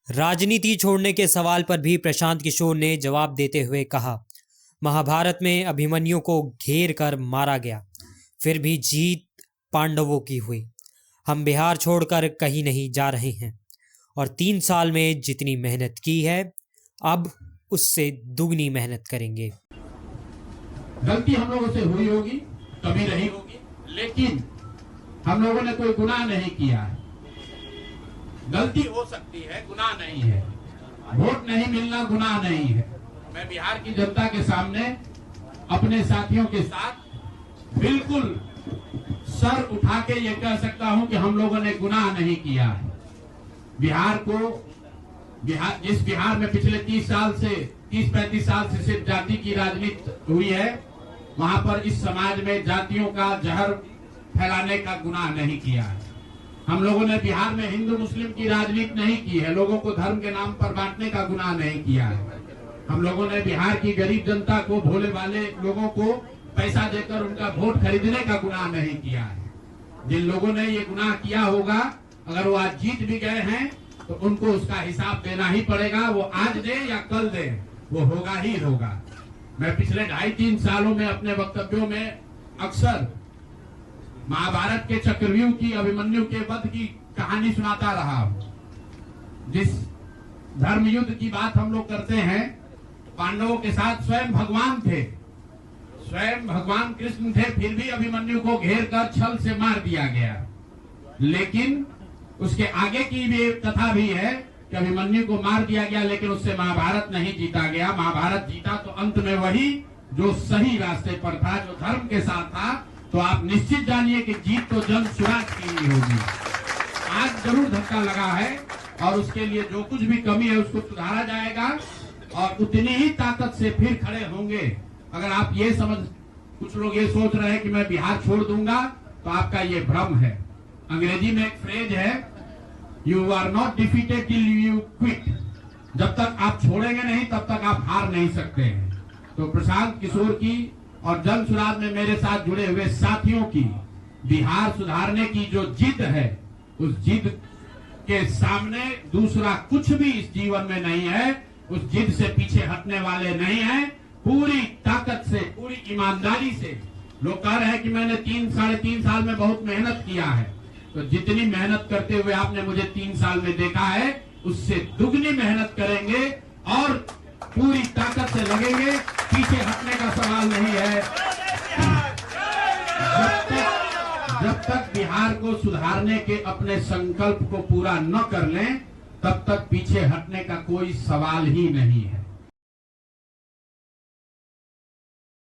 राजनीति छोड़ने के सवाल पर भी प्रशांत किशोर ने जवाब देते हुए कहा, महाभारत में अभिमन्यु को घेर कर मारा गया, फिर भी जीत पांडवों की हुई। हम बिहार छोड़कर कहीं नहीं जा रहे हैं और 3 साल में जितनी मेहनत की है अब उससे दुगनी मेहनत करेंगे। गलती हम लोगों से हुई होगी, कभी रही होगी, लेकिन हम लोगों ने कोई गुनाह नहीं किया है। गलती हो सकती है, गुनाह नहीं है। वोट नहीं मिलना गुनाह नहीं है। मैं बिहार की जनता के सामने अपने साथियों के साथ बिल्कुल सर उठा के ये कह सकता हूं कि हम लोगों ने गुनाह नहीं किया है। जिस बिहार में पिछले 30-35 साल से सिर्फ जाति की राजनीति हुई है, वहां पर इस समाज में जातियों का जहर फैलाने का गुनाह नहीं किया है। हम लोगों ने बिहार में हिंदू मुस्लिम की राजनीति नहीं की है, लोगों को धर्म के नाम पर बांटने का गुनाह नहीं किया है। हम लोगों ने बिहार की गरीब जनता को, भोले वाले लोगों को पैसा देकर उनका वोट खरीदने का गुनाह नहीं किया है। जिन लोगों ने ये गुनाह किया होगा, अगर वो आज जीत भी गए हैं तो उनको उसका हिसाब देना ही पड़ेगा। वो आज दे या कल दे, वो होगा ही होगा। मैं पिछले 2.5-3 सालों में अपने वक्तव्यों में अक्सर महाभारत के चक्रव्यूह की, अभिमन्यु के वध की कहानी सुनाता रहा हूं। जिस धर्म युद्ध की बात हम लोग करते हैं, पांडवों के साथ स्वयं भगवान थे, स्वयं भगवान कृष्ण थे, फिर भी अभिमन्यु को घेर कर छल से मार दिया गया। लेकिन उसके आगे की भी कथा भी है कि अभिमन्यु को मार दिया गया, लेकिन उससे महाभारत नहीं जीता गया। महाभारत जीता तो अंत में वही जो सही रास्ते पर था, जो धर्म के साथ था। तो आप निश्चित जानिए कि जीत तो जन स्वराज की ही होगी। आज जरूर धक्का लगा है और उसके लिए जो कुछ भी कमी है उसको सुधारा जाएगा और उतनी ही ताकत से फिर खड़े होंगे। अगर आप ये कुछ लोग ये सोच रहे हैं कि मैं बिहार छोड़ दूंगा, तो आपका ये भ्रम है। अंग्रेजी में एक फ्रेज है, you are not defeated till you quit. जब तक आप छोड़ेंगे नहीं तब तक आप हार नहीं सकते हैं। तो प्रशांत किशोर की और जन सुराज में मेरे साथ जुड़े हुए साथियों की बिहार सुधारने की जो जिद है, उस जिद के सामने दूसरा कुछ भी इस जीवन में नहीं है। उस जिद से पीछे हटने वाले नहीं है। पूरी ताकत से, पूरी ईमानदारी से लोग कह रहे हैं कि मैंने 3-3.5 साल में बहुत मेहनत किया है। तो जितनी मेहनत करते हुए आपने मुझे 3 साल में देखा है, उससे दुगनी मेहनत करेंगे और पूरी ताकत से लगेंगे। पीछे हटने का सवाल नहीं है। जब तक बिहार को सुधारने के अपने संकल्प को पूरा न कर लें, तब तक पीछे हटने का कोई सवाल ही नहीं है।